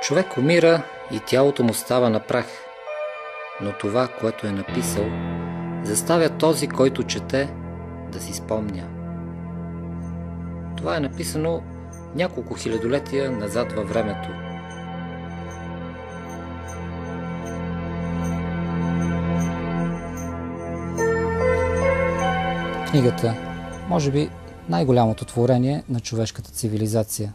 Човек умира и тялото му става на прах, но това, което е написал, заставя този, който чете, да си спомня. Това е написано няколко хилядолетия назад във времето. Книгата, може би най-голямото творение на човешката цивилизация.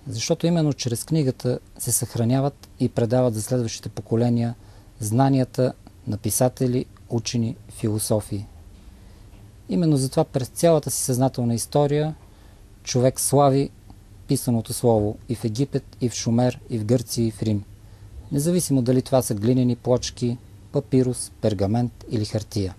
Защото именно чрез книгата се съхраняват и предават за следващите поколения знанията на писатели, учени, философи. Именно затова през цялата си съзнателна история човек слави писаното слово и в Египет, и в Шумер, и в Гърция, и в Рим. Независимо дали това са глинени плочки, папирус, пергамент или хартия.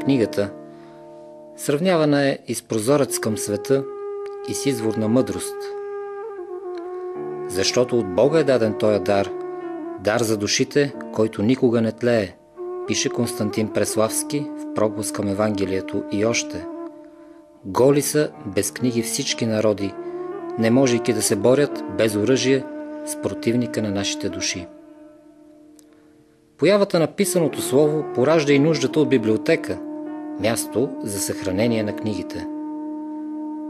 Книгата сравнявана е и с прозорец към света и с извор на мъдрост. Защото от Бога е даден този дар, дар за душите, който никога не тлее, пише Константин Преславски в Проглас към Евангелието и още. Голи са без книги всички народи, не можейки да се борят без оръжие с противника на нашите души. Появата на писаното слово поражда и нуждата от библиотека, място за съхранение на книгите.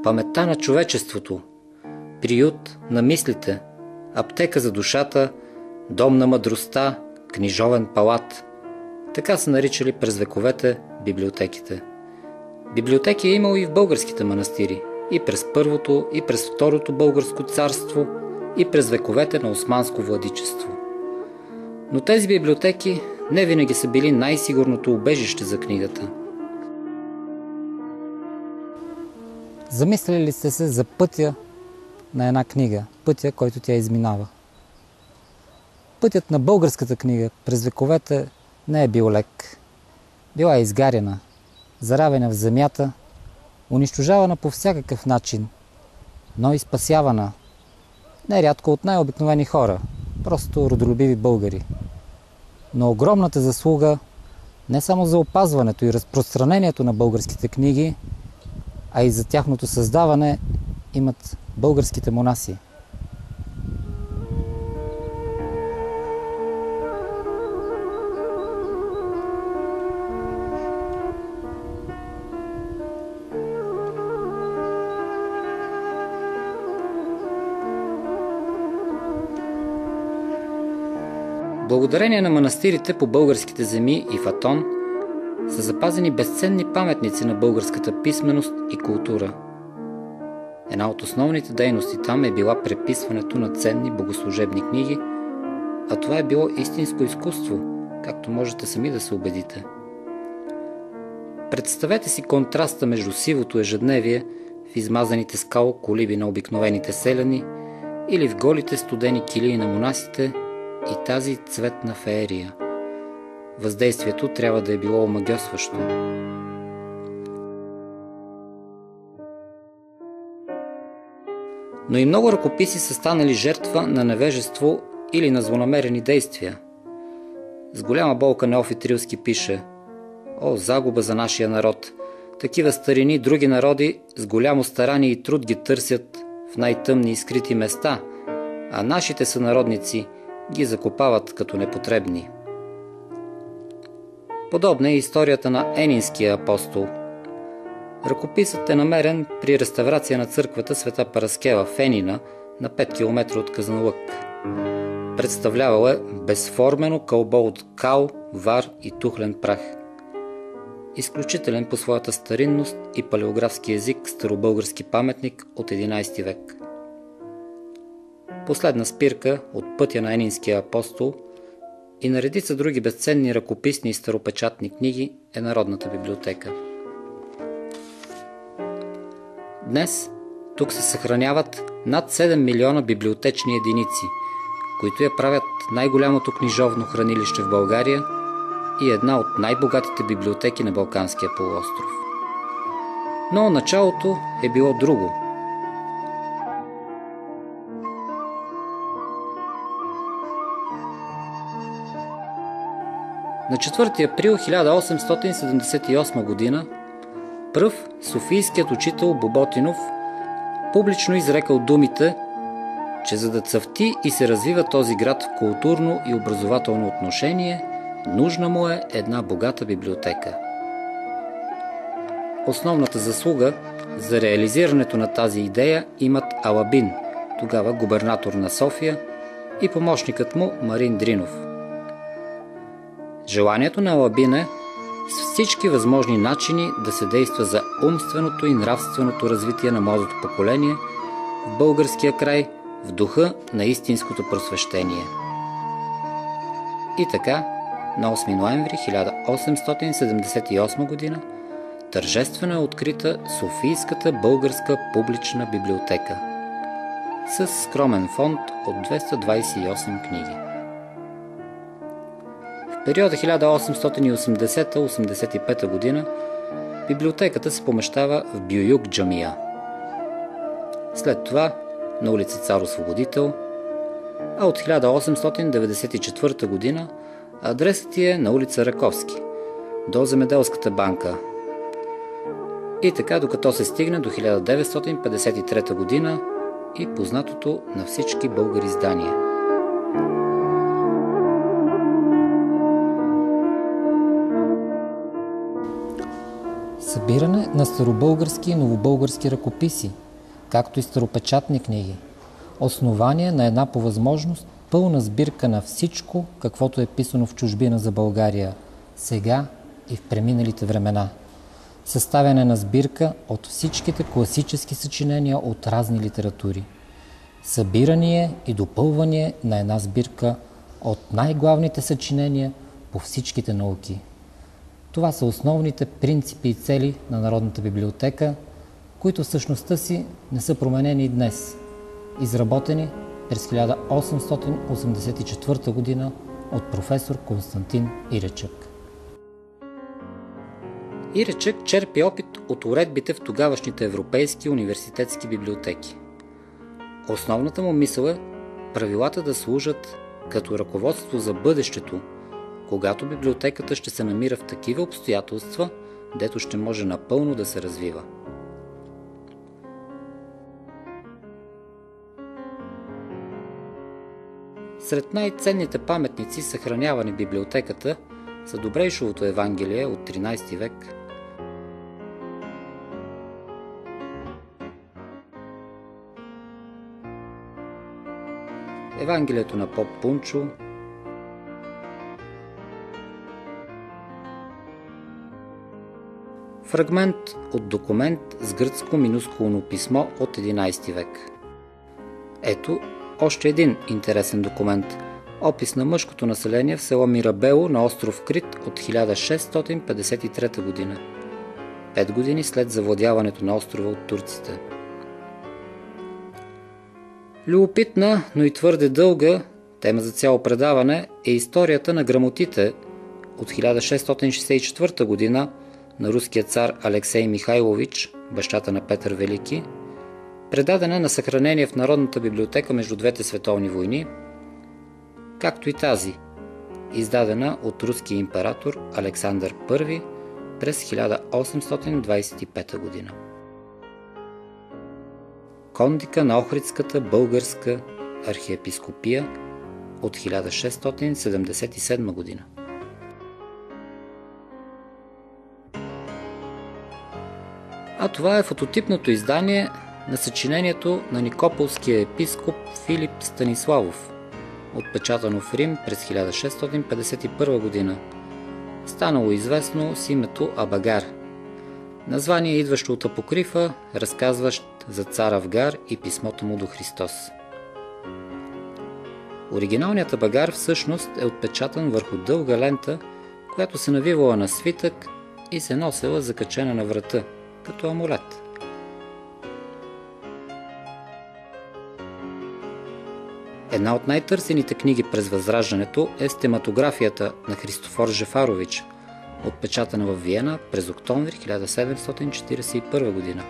Паметта на човечеството, приют на мислите, аптека за душата, дом на мъдростта, книжовен палат. Така са наричали през вековете библиотеките. Библиотеки е имало и в българските манастири, и през първото, и през второто българско царство, и през вековете на османско владичество. Но тези библиотеки не винаги са били най-сигурното убежище за книгата. Замислили ли сте се за пътя на една книга, пътя, който тя изминава? Пътят на българската книга през вековете не е бил лек. Била е изгаряна, заравена в земята, унищожавана по всякакъв начин, но и спасявана, нерядко от най-обикновени хора, просто родолюбиви българи. Но огромната заслуга не само за опазването и разпространението на българските книги, а и за тяхното създаване имат българските монаси. Благодарение на манастирите по българските земи и в Атон са запазени безценни паметници на българската писменост и култура. Една от основните дейности там е била преписването на ценни богослужебни книги, а това е било истинско изкуство, както можете сами да се убедите. Представете си контраста между сивото ежедневие в измазаните скал колиби на обикновените селяни или в голите студени килии на монасите и тази цветна феерия. Въздействието трябва да е било омагьосващо. Но и много ръкописи са станали жертва на невежество или на злонамерени действия. С голяма болка Неофит Рилски пише: „О, загуба за нашия народ! Такива старини други народи с голямо старание и труд ги търсят в най-тъмни и скрити места, а нашите сънародници ги закопават като непотребни“. Подобна е историята на Енинския апостол. Ръкописът е намерен при реставрация на църквата Света Параскева в Енина на 5 км от Казанлък. Представлявал е безформено кълбо от кал, вар и тухлен прах. Изключителен по своята старинност и палеографски език старобългарски паметник от 11 век. Последна спирка от пътя на Енинския апостол и на редица други безценни ръкописни и старопечатни книги е Народната библиотека. Днес тук се съхраняват над 7 милиона библиотечни единици, които я правят най-голямото книжовно хранилище в България и една от най-богатите библиотеки на Балканския полуостров. Но началото е било друго. На 4 април 1878 г. пръв софийският учител Боботинов публично изрекал думите, че за да цъфти и се развива този град в културно и образователно отношение, нужна му е една богата библиотека. Основната заслуга за реализирането на тази идея имат Алабин, тогава губернатор на София, и помощникът му Марин Дринов. Желанието на Алабин е с всички възможни начини да се действа за умственото и нравственото развитие на младото поколение в българския край в духа на истинското просвещение. И така, на 8 ноември 1878 г. тържествено е открита Софийската българска публична библиотека с скромен фонд от 228 книги. В периода 1880-85 г. библиотеката се помещава в Бююк джамия. След това на улица Цар Освободител, а от 1894 г. адресът е на улица Раковски, до Земеделската банка. И така, докато се стигне до 1953 г. и познатото на всички българи издание. Събиране на старобългарски и новобългарски ръкописи, както и старопечатни книги. Основание на една по възможност пълна сбирка на всичко, каквото е писано в чужбина за България, сега и в преминалите времена. Съставяне на сбирка от всичките класически съчинения от разни литератури. Събиране и допълване на една сбирка от най-главните съчинения по всичките науки. Това са основните принципи и цели на Народната библиотека, които в същността си не са променени и днес, изработени през 1884 г. от професор Константин Иречък. Иречък черпи опит от уредбите в тогавашните европейски университетски библиотеки. Основната му мисъл е правилата да служат като ръководство за бъдещето, когато библиотеката ще се намира в такива обстоятелства, дето ще може напълно да се развива. Сред най-ценните паметници, съхранявани в библиотеката, са Добрейшовото Евангелие от 13 век, Евангелието на поп Пунчо, фрагмент от документ с гръцко минускулно писмо от 11 век. Ето още един интересен документ. Опис на мъжкото население в село Мирабело на остров Крит от 1653 г. 5 години след завладяването на острова от турците. Любопитна, но и твърде дълга, тема за цяло предаване е историята на грамотите от 1664 г. на руския цар Алексей Михайлович, бащата на Петър Велики, предадена на съхранение в Народната библиотека между двете световни войни, както и тази, издадена от руския император Александър I през 1825 г. Кондика на Охридската българска архиепископия от 1677 г. А това е фототипното издание на съчинението на никополския епископ Филип Станиславов, отпечатано в Рим през 1651 г. Станало известно с името Абагар, название идващо от апокрифа, разказващ за цар Авгар и писмото му до Христос. Оригиналният Абагар всъщност е отпечатан върху дълга лента, която се навивала на свитък и се носела закачена на врата, като амулет. Една от най-търсените книги през Възраждането е стематографията на Христофор Жефарович, отпечатана в Виена през октомври 1741 г.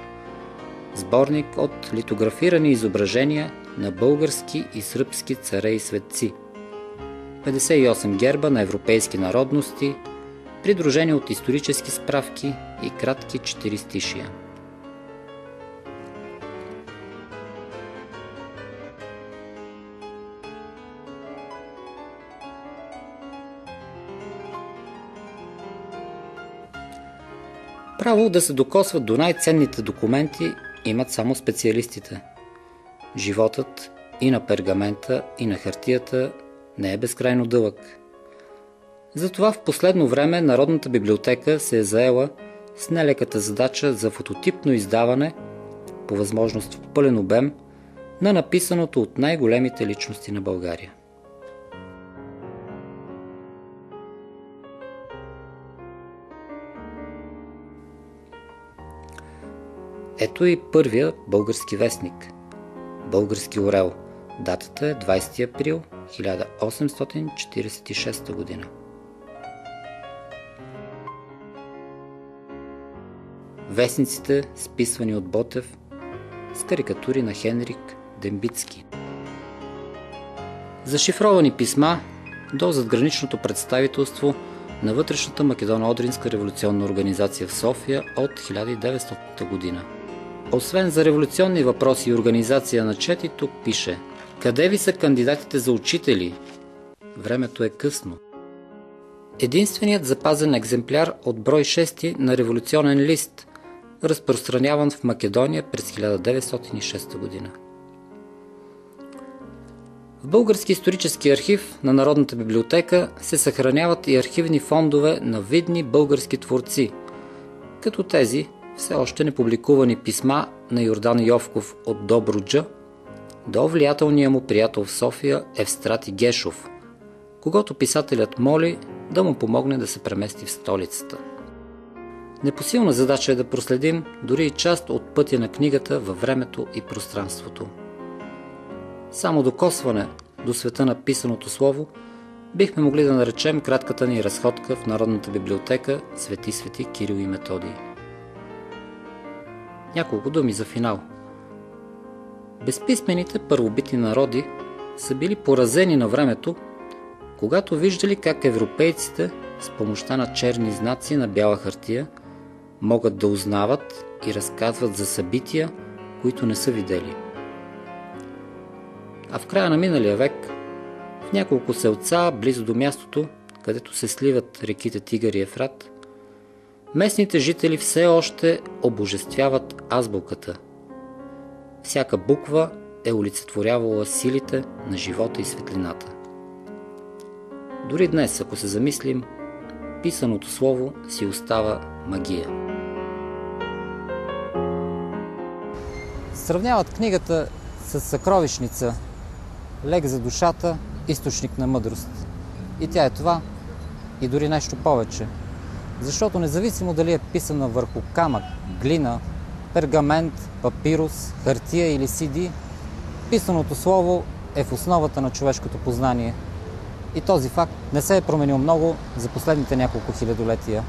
Сборник от литографирани изображения на български и сръбски царе и светци. 58 герба на европейски народности, придружени от исторически справки и кратки 4 стишия. Право да се докосват до най-ценните документи имат само специалистите. Животът и на пергамента, и на хартията не е безкрайно дълъг. Затова в последно време Народната библиотека се е заела с нелеката задача за фототипно издаване, по възможност в пълен обем, на написаното от най-големите личности на България. Ето и първия български вестник – Български орел. Датата е 20 април 1846 година. Вестниците, списвани от Ботев, с карикатури на Хенрик Дембицки. Зашифровани писма до задграничното представителство на Вътрешната македоно-одринска революционна организация в София от 1900 година. Освен за революционни въпроси и организация на чети, тук пише: къде ви са кандидатите за учители? Времето е късно. Единственият запазен екземпляр от брой 6 на революционен лист, разпространяван в Македония през 1906 година. В Български исторически архив на Народната библиотека се съхраняват и архивни фондове на видни български творци, като тези все още непубликувани писма на Йордан Йовков от Добруджа до влиятелния му приятел в София Евстрати Гешов, когото писателят моли да му помогне да се премести в столицата. Непосилна задача е да проследим дори и част от пътя на книгата във времето и пространството. Само докосване до света на писаното слово бихме могли да наречем кратката ни разходка в Народната библиотека Свети Кирил и Методий. Няколко думи за финал. Безписмените първобитни народи са били поразени на времето, когато виждали как европейците с помощта на черни знаци на бяла хартия могат да узнават и разказват за събития, които не са видели. А в края на миналия век, в няколко селца, близо до мястото, където се сливат реките Тигър и Ефрат, местните жители все още обожествяват азбуката. Всяка буква е олицетворявала силите на живота и светлината. Дори днес, ако се замислим, писаното слово си остава магия. Сравняват книгата с съкровищница, лек за душата, източник на мъдрост. И тя е това, и дори нещо повече. Защото независимо дали е писана върху камък, глина, пергамент, папирус, хартия или CD, писаното слово е в основата на човешкото познание. И този факт не се е променил много за последните няколко хилядолетия.